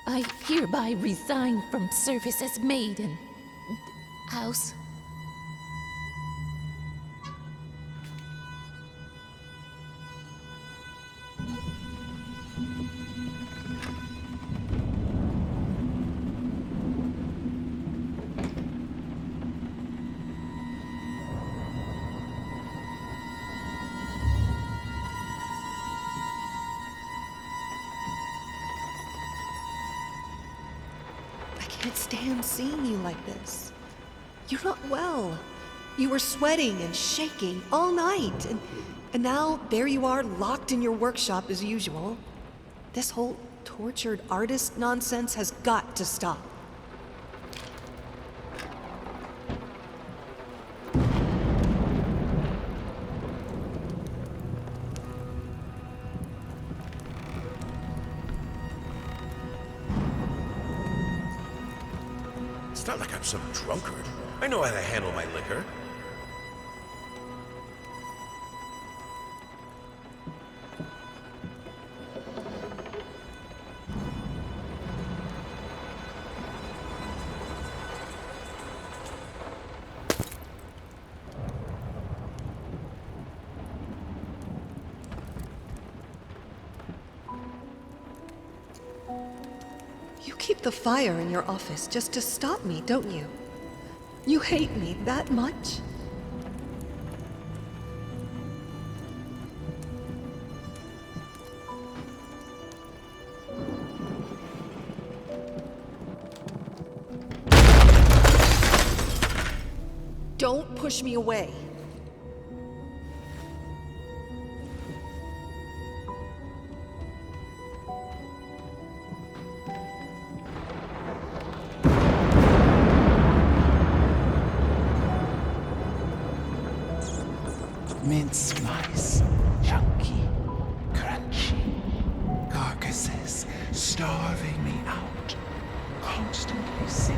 I hereby resign from service as maid in house. I can't stand seeing you like this. You're not well. You were sweating and shaking all night, and now there you are locked in your workshop as usual. This whole tortured artist nonsense has got to stop. It's not like I'm some drunkard. I know how to handle my liquor. You keep the fire in your office just to stop me, don't you? You hate me that much? Don't push me away. Mince slice, chunky, crunchy, carcasses starving me out, constantly sick.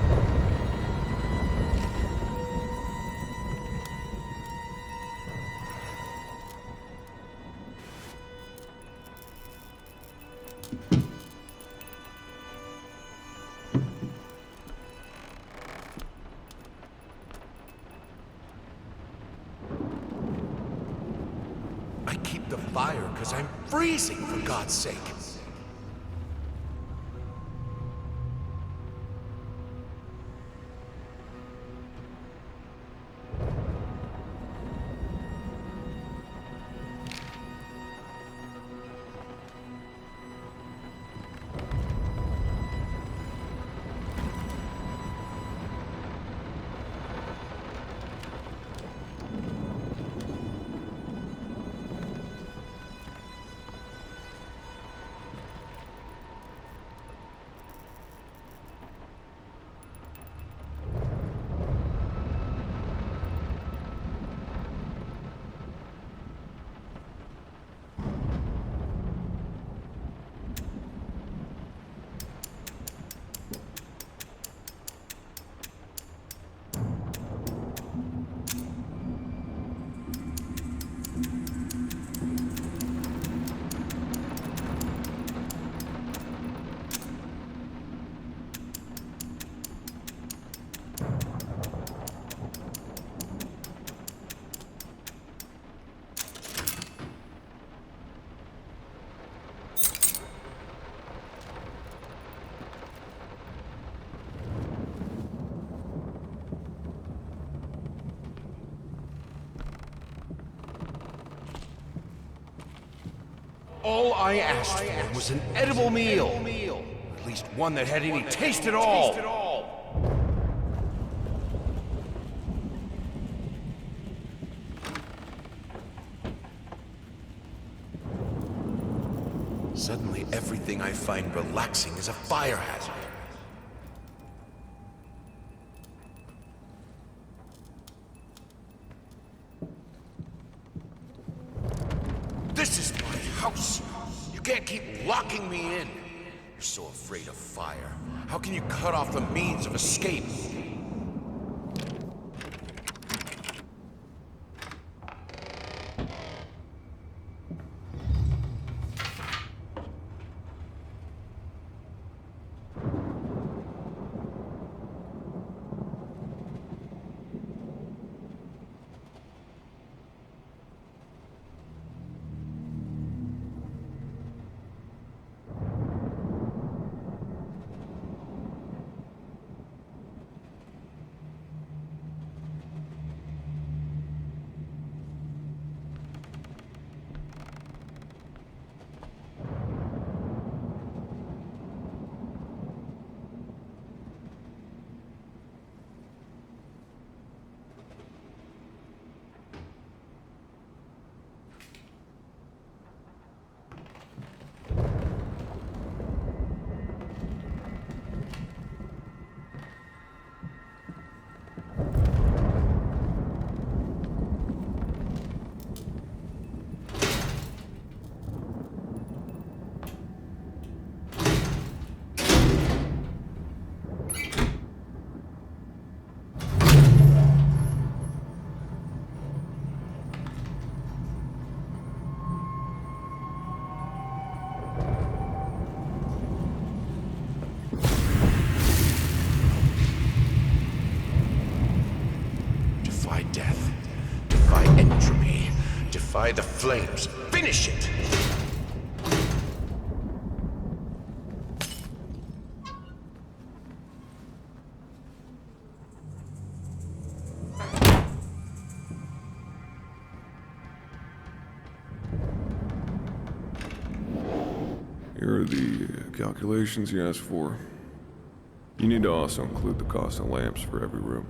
I keep the fire because I'm freezing, for God's sake. All I asked for was an edible meal. At least one that had any taste at all. Suddenly, everything I find relaxing is a fire hazard. This is my house. You can't keep locking me in. You're so afraid of fire. How can you cut off the means of escape? By the flames. Finish it! Here are the calculations you asked for. You need to also include the cost of lamps for every room.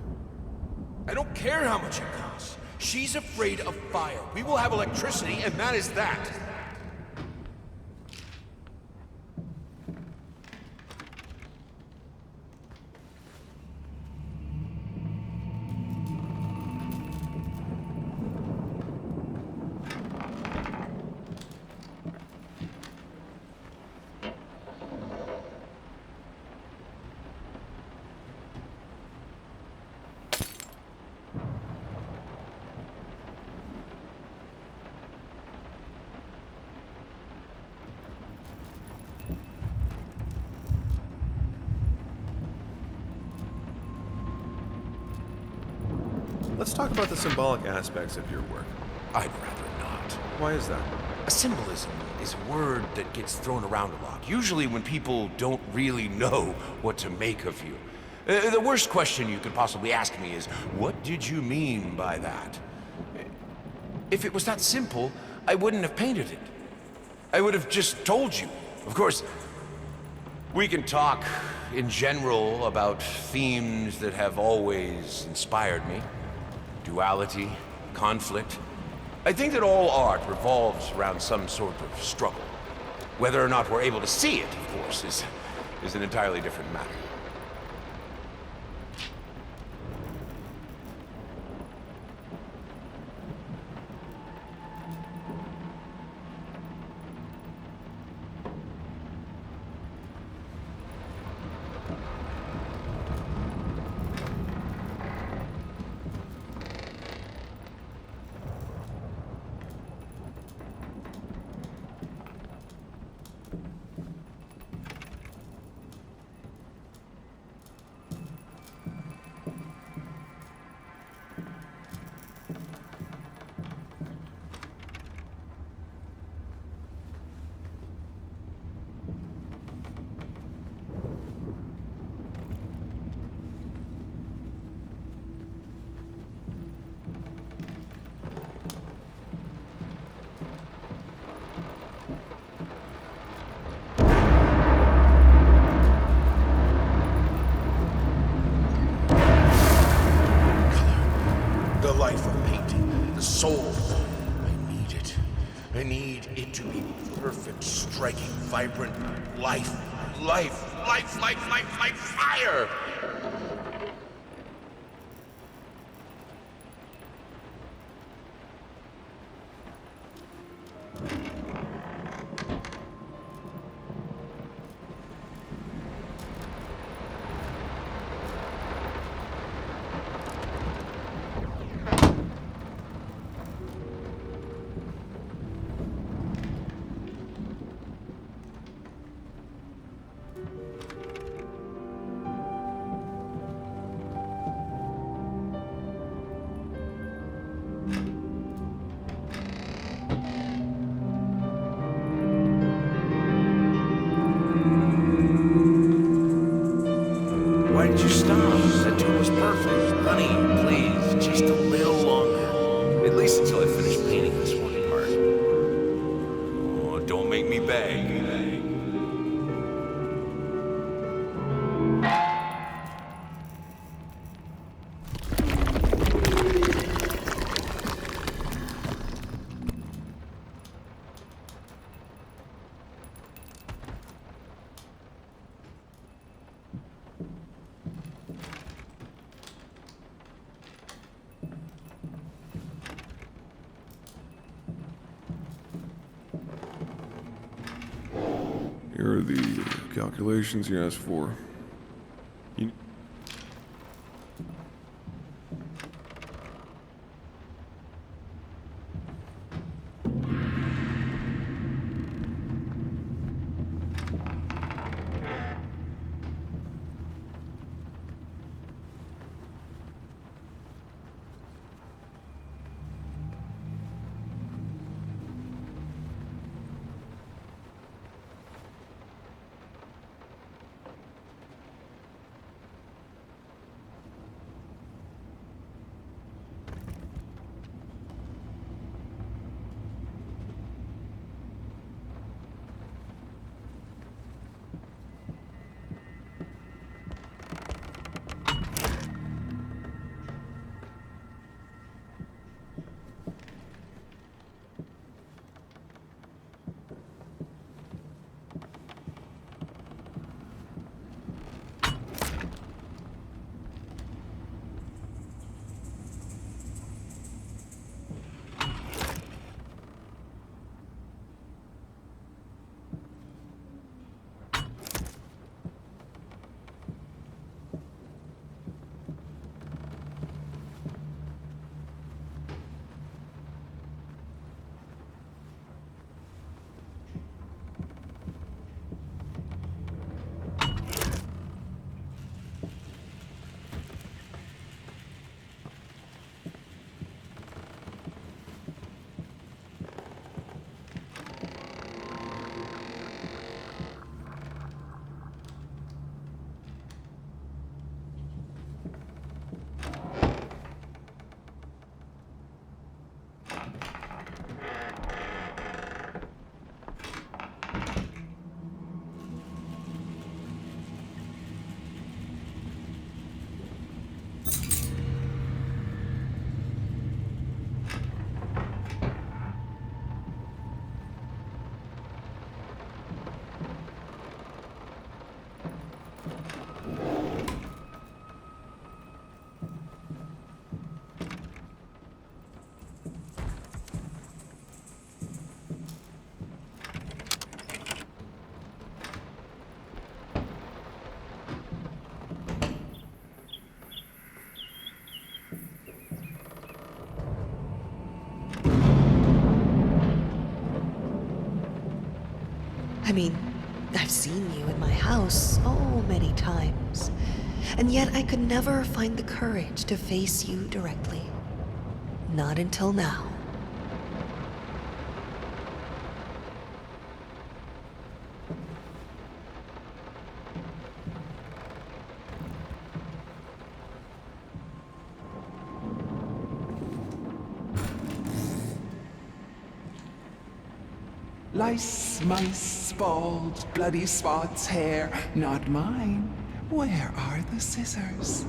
I don't care how much it costs. She's afraid of fire. We will have electricity, and that is that. Let's talk about the symbolic aspects of your work. I'd rather not. Why is that? A symbolism is a word that gets thrown around a lot, usually when people don't really know what to make of you. The worst question you could possibly ask me is, what did you mean by that? If it was that simple, I wouldn't have painted it. I would have just told you. Of course, we can talk in general about themes that have always inspired me. Duality, conflict. I think that all art revolves around some sort of struggle. Whether or not we're able to see it, of course, is an entirely different matter. Soul. I need it. I need it to be perfect, striking, vibrant life. Life, life, life, life, life, fire! Why did you stop? That tune was perfect. Honey, please, just a little longer. At least until I finish painting this one part. Oh, don't make me beg. Here are the calculations you asked for. You... I mean, I've seen you in my house so many times, and yet I could never find the courage to face you directly. Not until now. Lice, mice, bald, bloody spots, hair, not mine. Where are the scissors?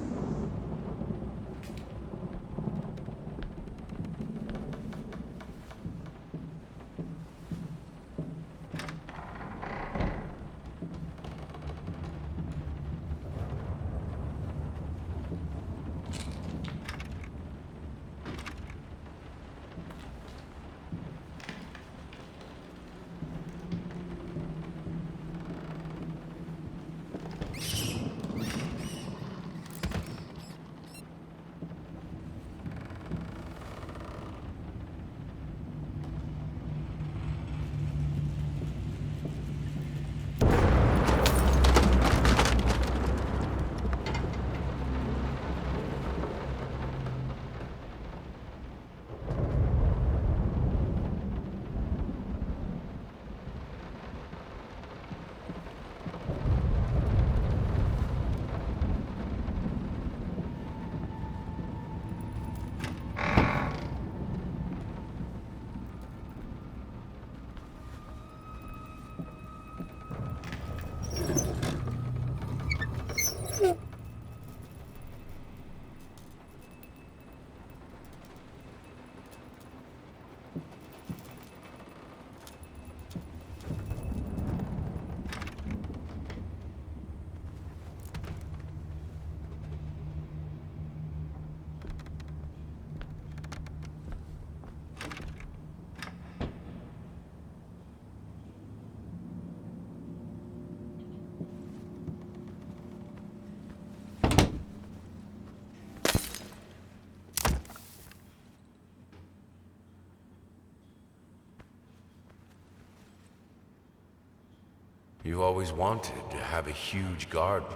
You always wanted to have a huge garden.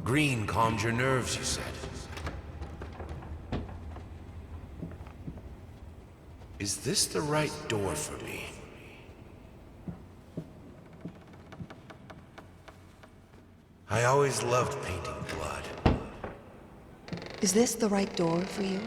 Green calmed your nerves, you said. Is this the right door for me? I always loved painting blood. Is this the right door for you?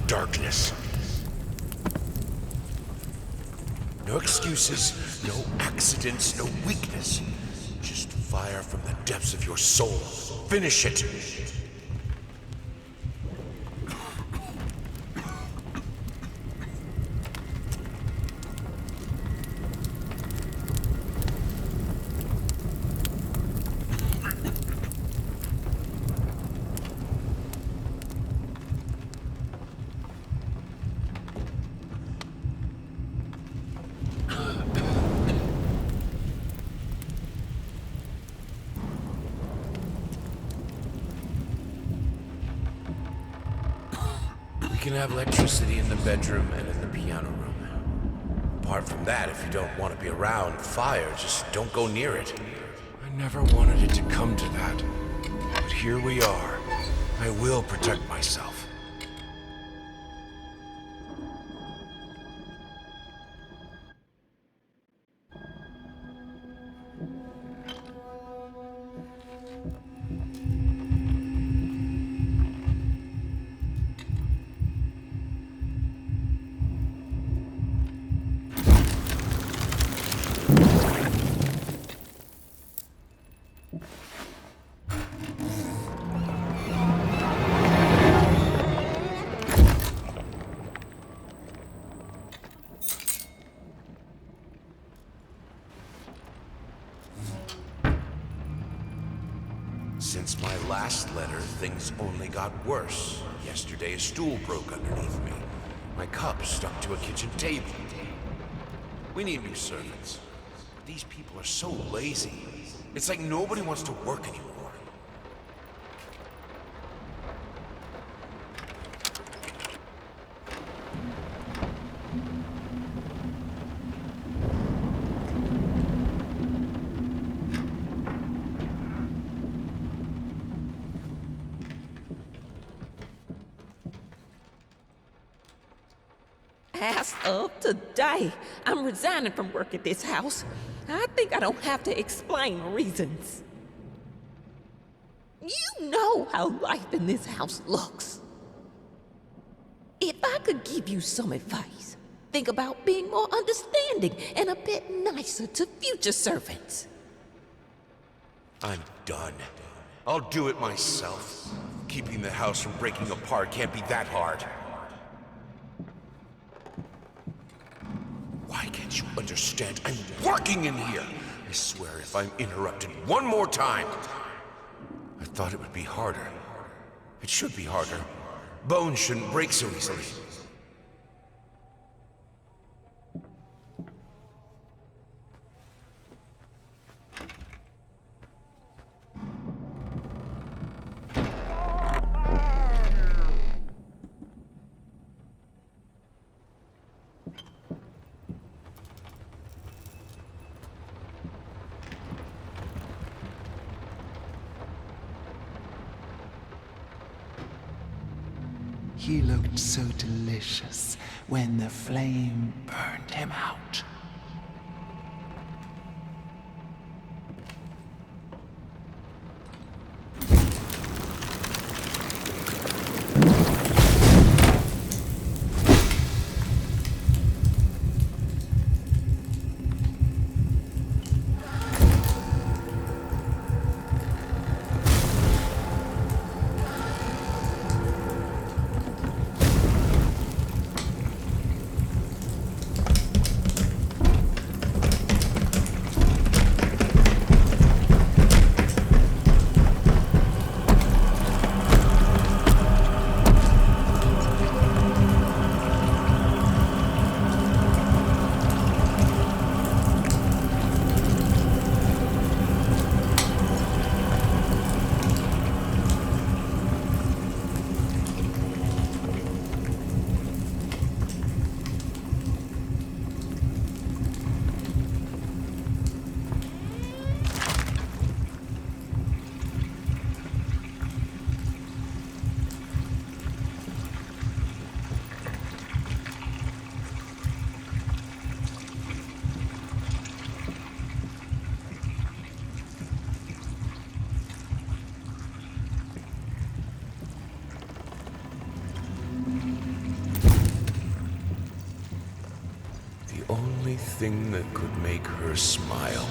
Darkness. No excuses, no accidents, no weakness. Just fire from the depths of your soul. Finish it. We can have electricity in the bedroom and in the piano room. apart from that, if you don't want to be around fire, just don't go near it. I never wanted it to come to that. But here we are. I will protect myself. Since my last letter, things only got worse. Yesterday, a stool broke underneath me. My cup stuck to a kitchen table. We need new servants. These people are so lazy. It's like nobody wants to work anymore. As of today, I'm resigning from work at this house. I think I don't have to explain reasons. You know how life in this house looks. If I could give you some advice, think about being more understanding and a bit nicer to future servants. I'm done. I'll do it myself. Keeping the house from breaking apart can't be that hard. Why can't you understand? I'm working in here! I swear if I'm interrupted one more time... I thought it would be harder. It should be harder. Bones shouldn't break so easily. He looked so delicious when the flame burned him out. Only thing that could make her smile.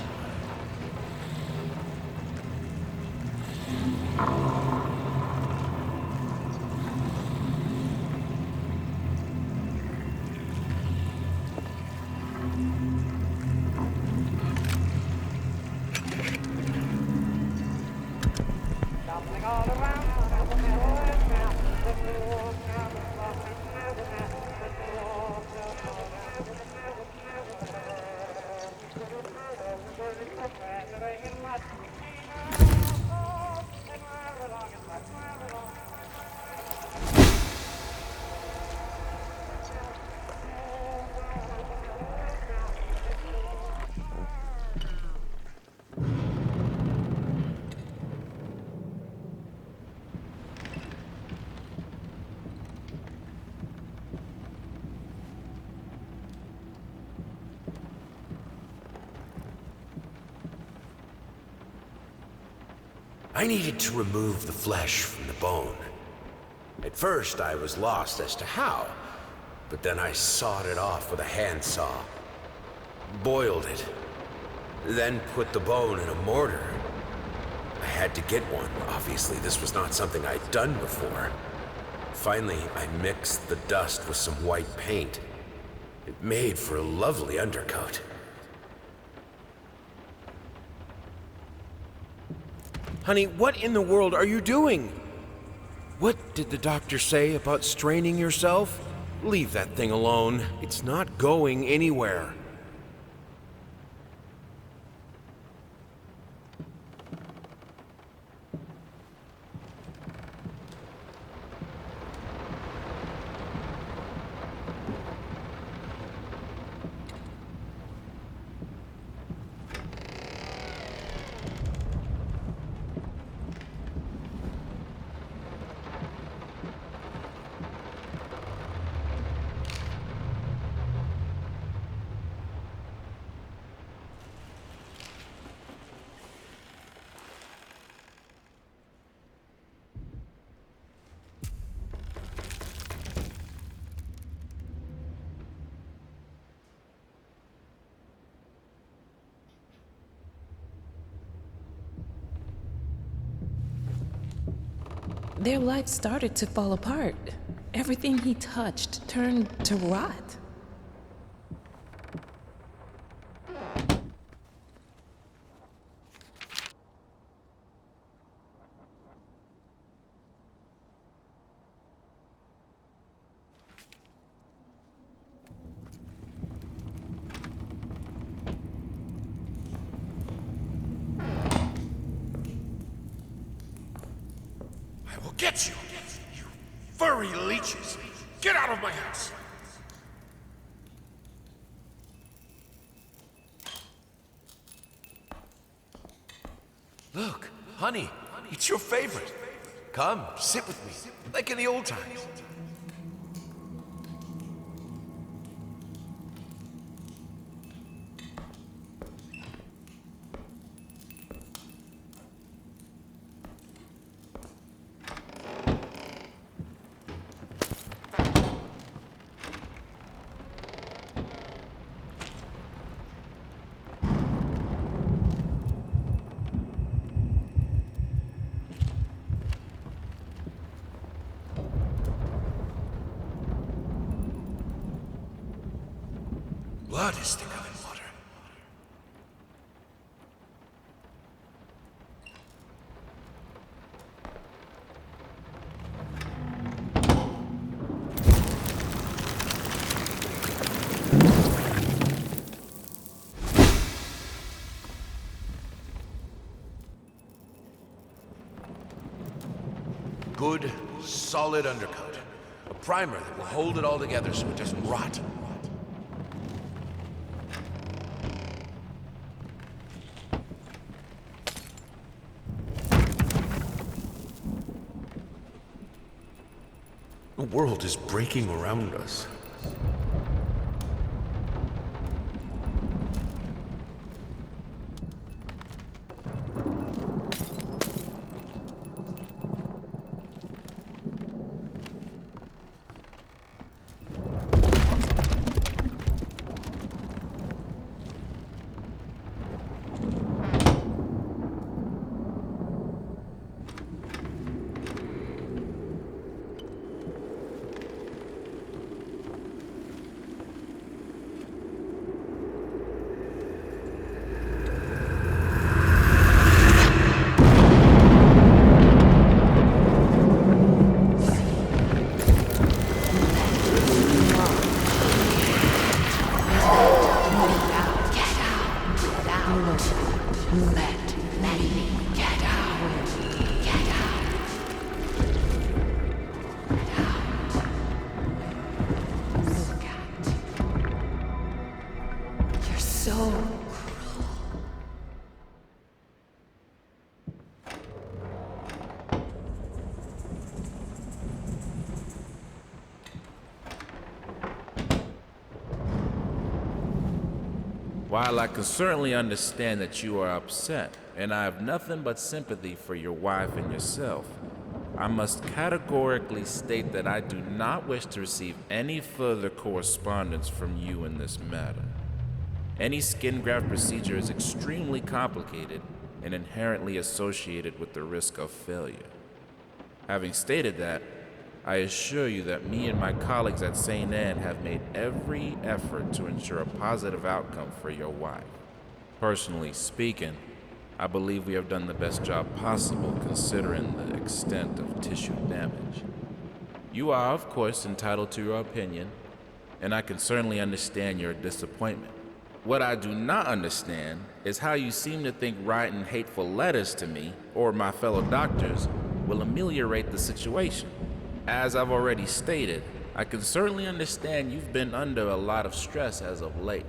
I needed to remove the flesh from the bone. At first, I was lost as to how, but then I sawed it off with a handsaw, boiled it, then put the bone in a mortar. I had to get one. Obviously, this was not something I'd done before. Finally, I mixed the dust with some white paint. It made for a lovely undercoat. Honey, what in the world are you doing? What did the doctor say about straining yourself? Leave that thing alone. It's not going anywhere. Their life started to fall apart. Everything he touched turned to rot. I will get you, you furry leeches. Get out of my house. Look, honey, it's your favorite. Come, sit with me, like in the old times. Blood is thicker than water. Good, solid undercoat. A primer that will hold it all together so it doesn't rot. The world is breaking around us. While I can certainly understand that you are upset, and I have nothing but sympathy for your wife and yourself. I must categorically state that I do not wish to receive any further correspondence from you in this matter. Any skin graft procedure is extremely complicated and inherently associated with the risk of failure. Having stated that, I assure you that me and my colleagues at St. Anne have made every effort to ensure a positive outcome for your wife. Personally speaking, I believe we have done the best job possible considering the extent of tissue damage. You are, of course, entitled to your opinion, and I can certainly understand your disappointment. What I do not understand is how you seem to think writing hateful letters to me or my fellow doctors will ameliorate the situation. As I've already stated, I can certainly understand you've been under a lot of stress as of late,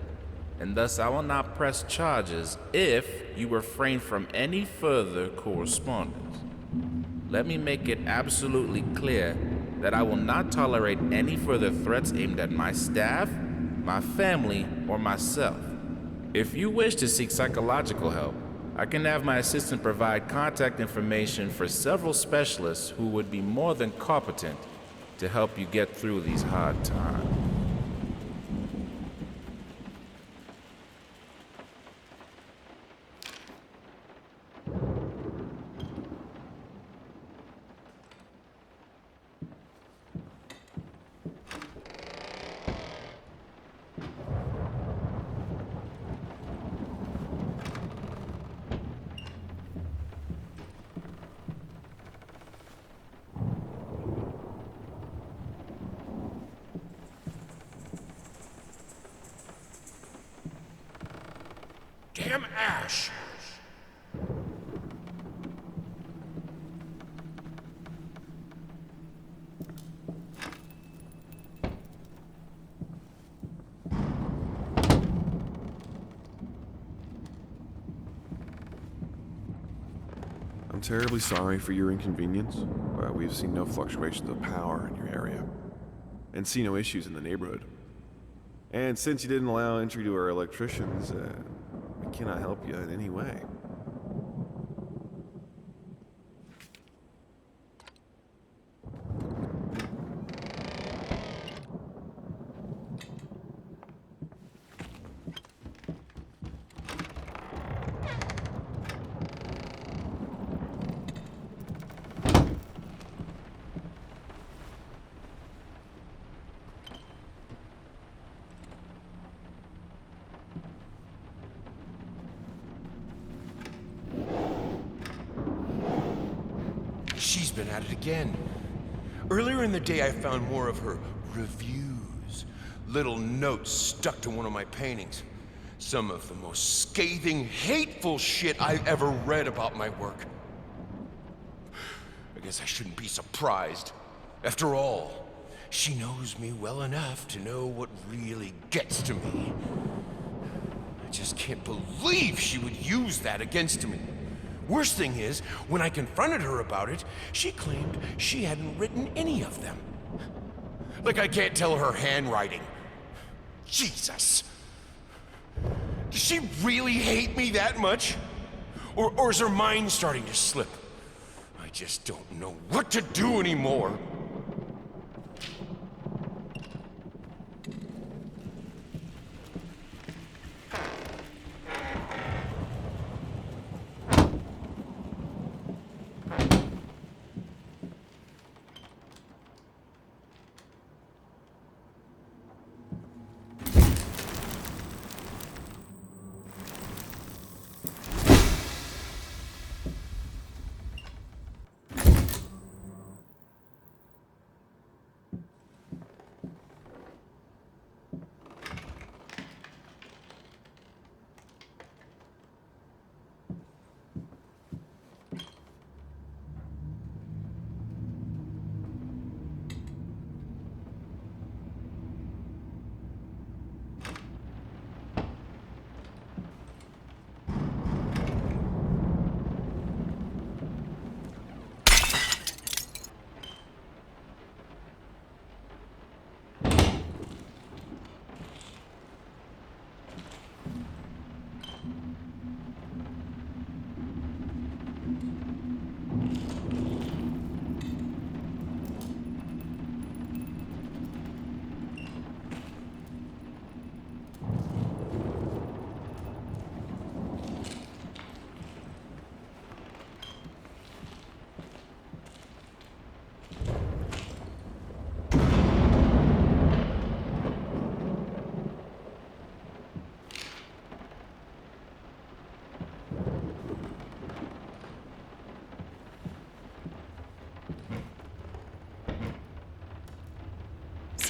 and thus I will not press charges if you refrain from any further correspondence. Let me make it absolutely clear that I will not tolerate any further threats aimed at my staff, my family, or myself. If you wish to seek psychological help, I can have my assistant provide contact information for several specialists who would be more than competent to help you get through these hard times. Damn Ash! I'm terribly sorry for your inconvenience, but we've seen no fluctuations of power in your area, and see no issues in the neighborhood. And since you didn't allow entry to our electricians, we cannot help you in any way. She's been at it again. Earlier in the day, I found more of her reviews. Little notes stuck to one of my paintings. Some of the most scathing, hateful shit I've ever read about my work. I guess I shouldn't be surprised. After all, she knows me well enough to know what really gets to me. I just can't believe she would use that against me. Worst thing is, when I confronted her about it, she claimed she hadn't written any of them. Like I can't tell her handwriting. Jesus! Does she really hate me that much? Or is her mind starting to slip? I just don't know what to do anymore.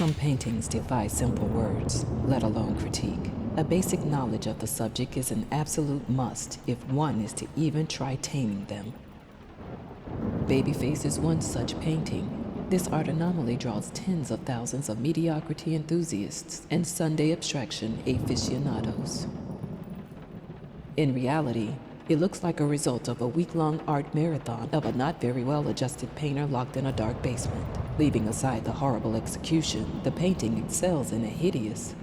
Some paintings defy simple words, let alone critique. A basic knowledge of the subject is an absolute must if one is to even try taming them. Babyface is one such painting. This art anomaly draws tens of thousands of mediocrity enthusiasts and Sunday abstraction aficionados. In reality, it looks like a result of a week-long art marathon of a not very well-adjusted painter locked in a dark basement. Leaving aside the horrible execution, the painting excels in a hideous,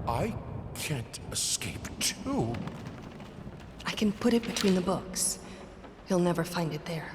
I can't escape too. I can put it between the books. He'll never find it there.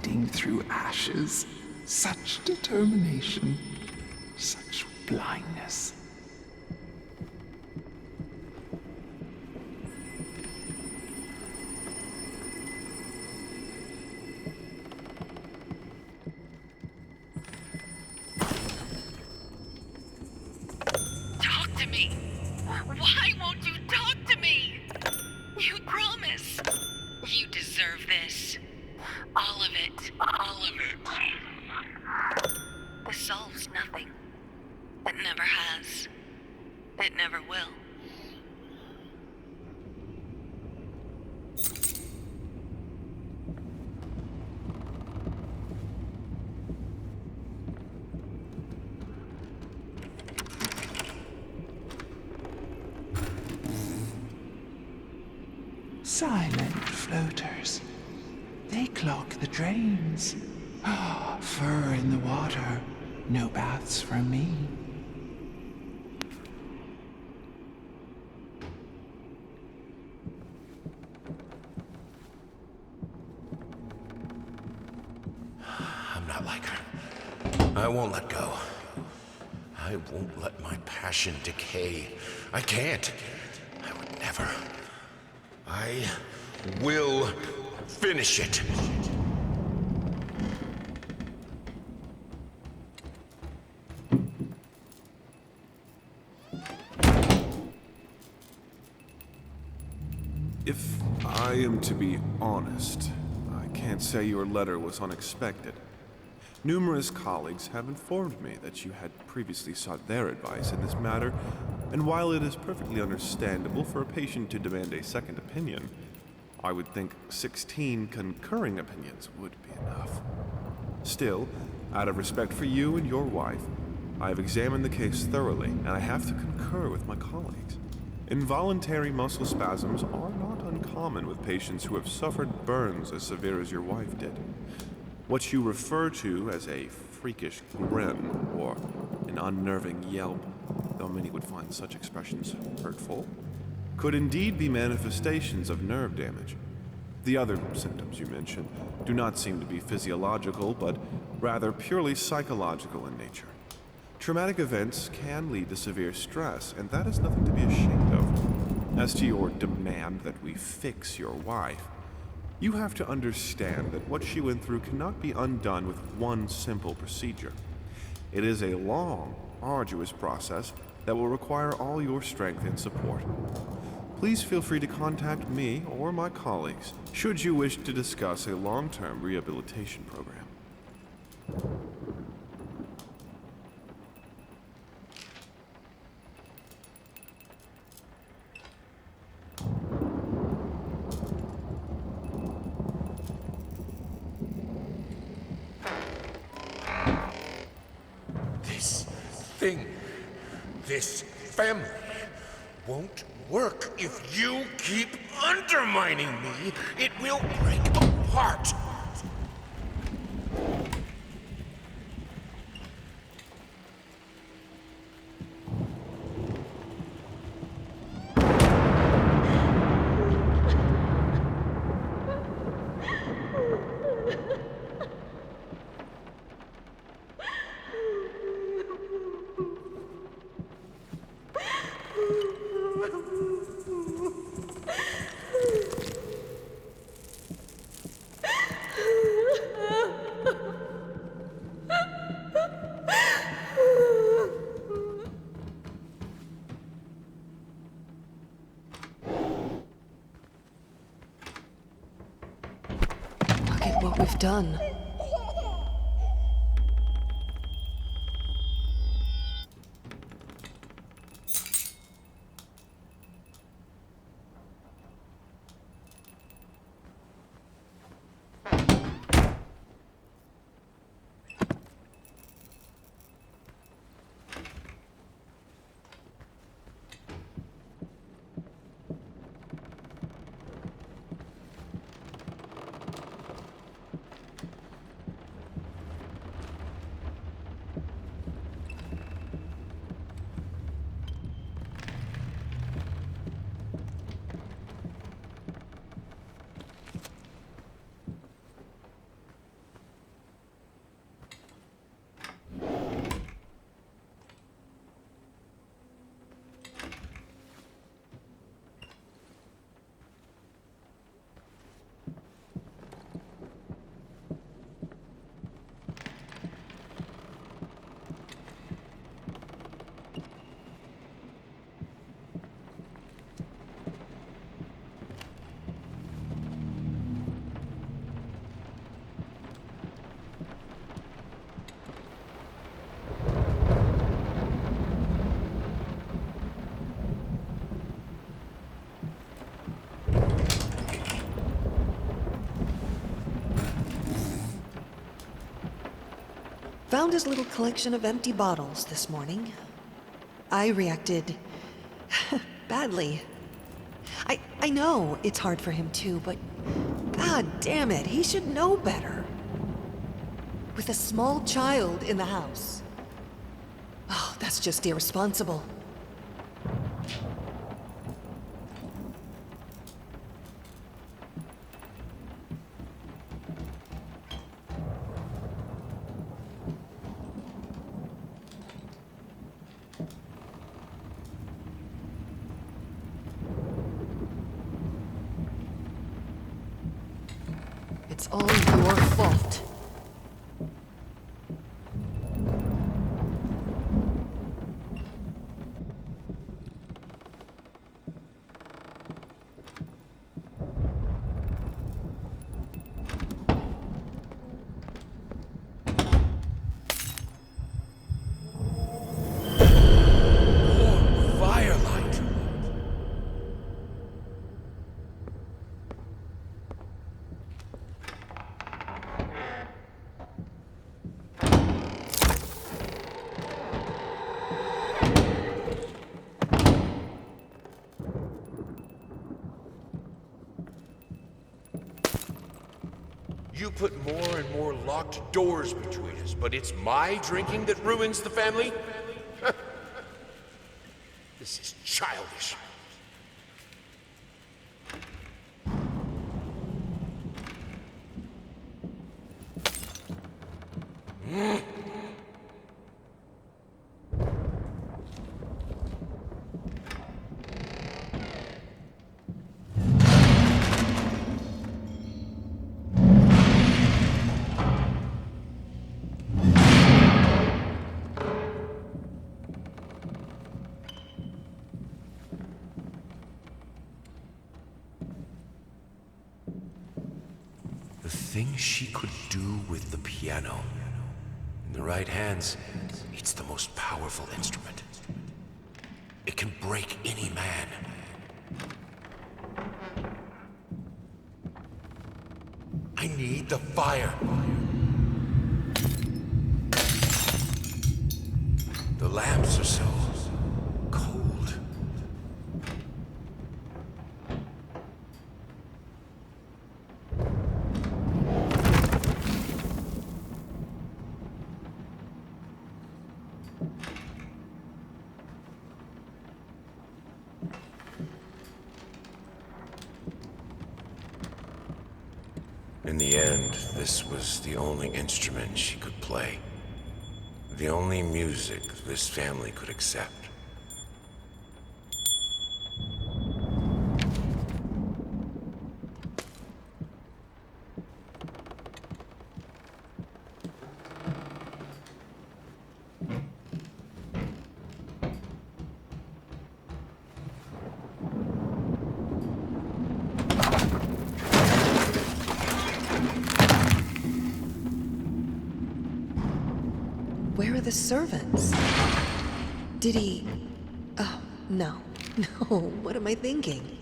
fighting through ashes. Such determination, such blindness. Talk to me. Why won't you talk to me? You promise. You deserve this. All of it. All of it. This solves nothing. It never has. It never will. Silent floaters. They clog the drains. Ah, fur in the water. No baths from me. I'm not like her. I won't let go. I won't let my passion decay. I can't. I would never. I will finish it. If I am to be honest, I can't say your letter was unexpected. Numerous colleagues have informed me that you had previously sought their advice in this matter, and while it is perfectly understandable for a patient to demand a second opinion, I would think 16 concurring opinions would be enough. Still, out of respect for you and your wife, I have examined the case thoroughly, and I have to concur with my colleagues. Involuntary muscle spasms are not uncommon with patients who have suffered burns as severe as your wife did. What you refer to as a freakish grin or an unnerving yelp, though many would find such expressions hurtful, could indeed be manifestations of nerve damage. The other symptoms you mentioned do not seem to be physiological, but rather purely psychological in nature. Traumatic events can lead to severe stress, and that is nothing to be ashamed of. As to your demand that we fix your wife, you have to understand that what she went through cannot be undone with one simple procedure. It is a long, arduous process that will require all your strength and support. Please feel free to contact me or my colleagues should you wish to discuss a long-term rehabilitation program. This family won't work if you keep undermining me. It will break apart. Look at what we've done. found his little collection of empty bottles this morning. I reacted badly. I know it's hard for him too, but god damn it, he should know better. With a small child in the house. Oh, that's just irresponsible. It's all your fault. Firelight. You put more and more locked doors between us, but it's my drinking that ruins the family? This is childish. The things she could do with the piano. In the right hands, it's the most powerful instrument. It can break any man. I need the fire. The lamps are so cold. In the end, this was the only instrument she could play. The only music this family could accept. Where are the servants? Did he... Oh, no. No, what am I thinking?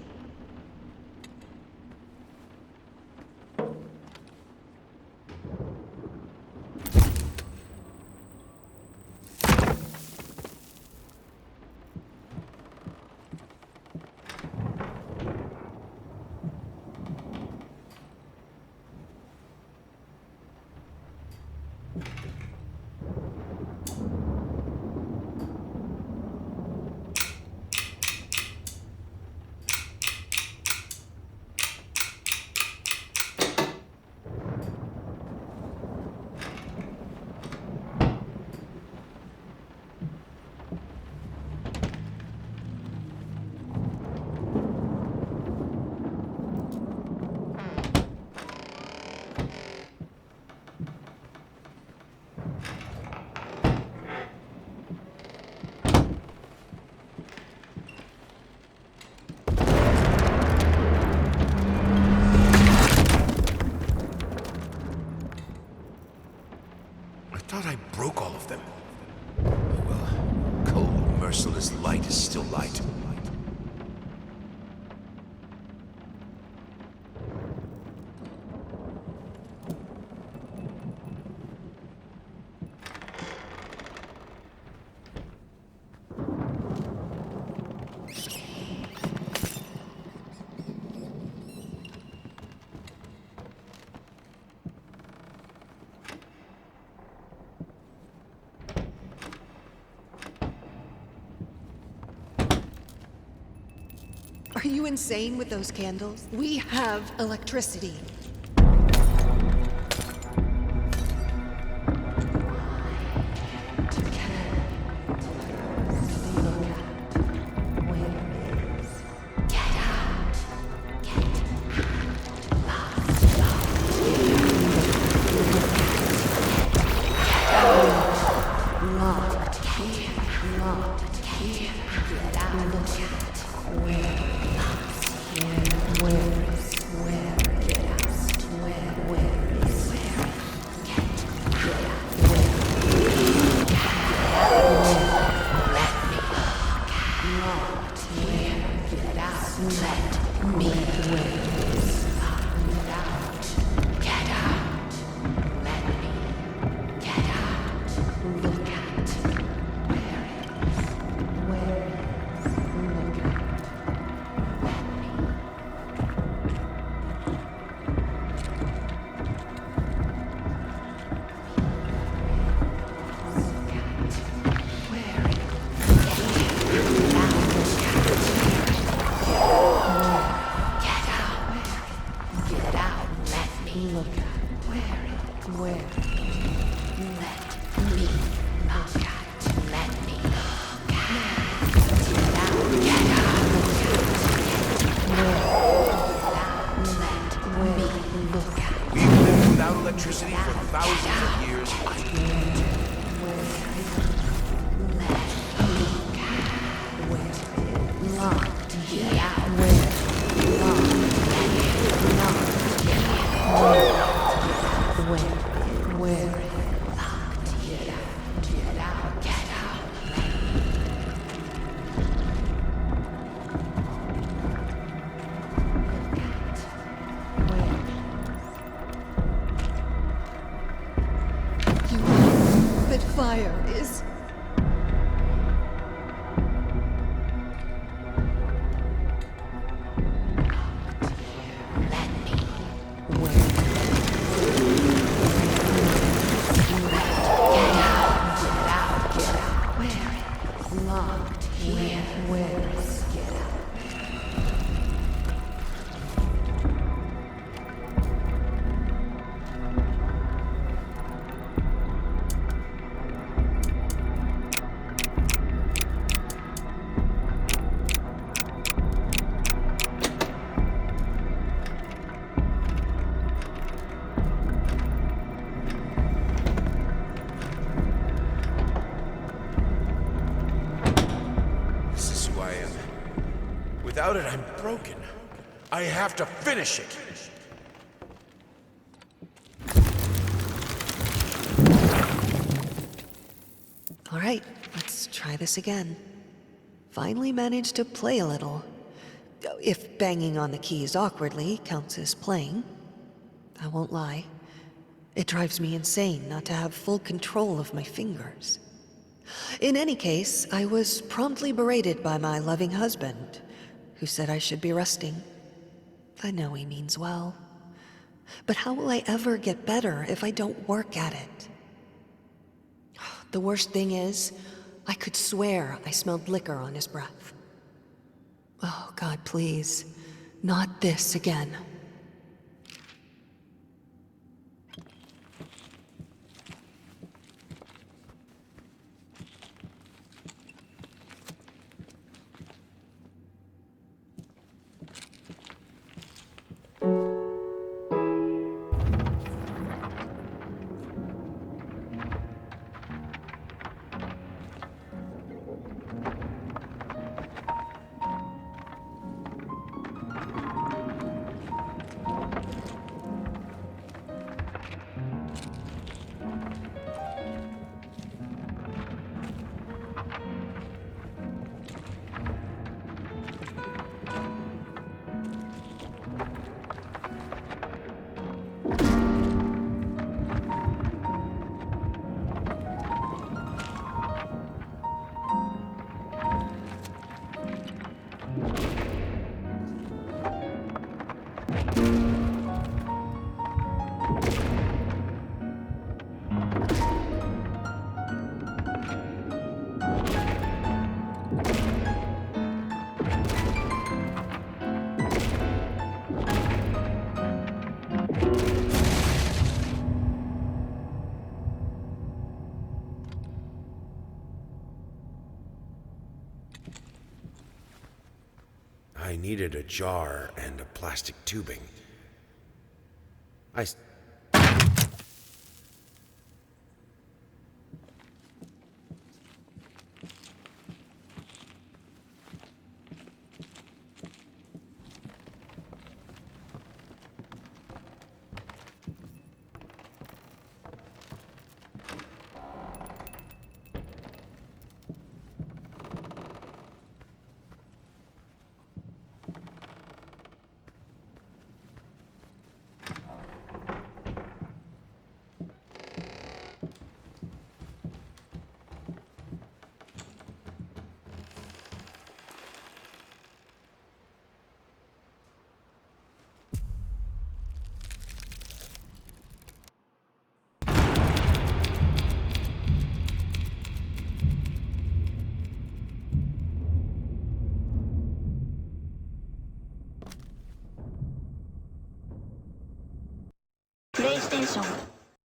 Are you insane with those candles? We have electricity. We've lived without electricity for thousands of years. But fire is... Without it, I'm broken. I have to finish it. All right, let's try this again. Finally managed to play a little. If banging on the keys awkwardly counts as playing. I won't lie. It drives me insane not to have full control of my fingers. In any case, I was promptly berated by my loving husband, who said I should be resting. I know he means well. But how will I ever get better if I don't work at it? The worst thing is, I could swear I smelled liquor on his breath. Oh, God, please, not this again. I needed a jar and a plastic tubing. I... PlayStation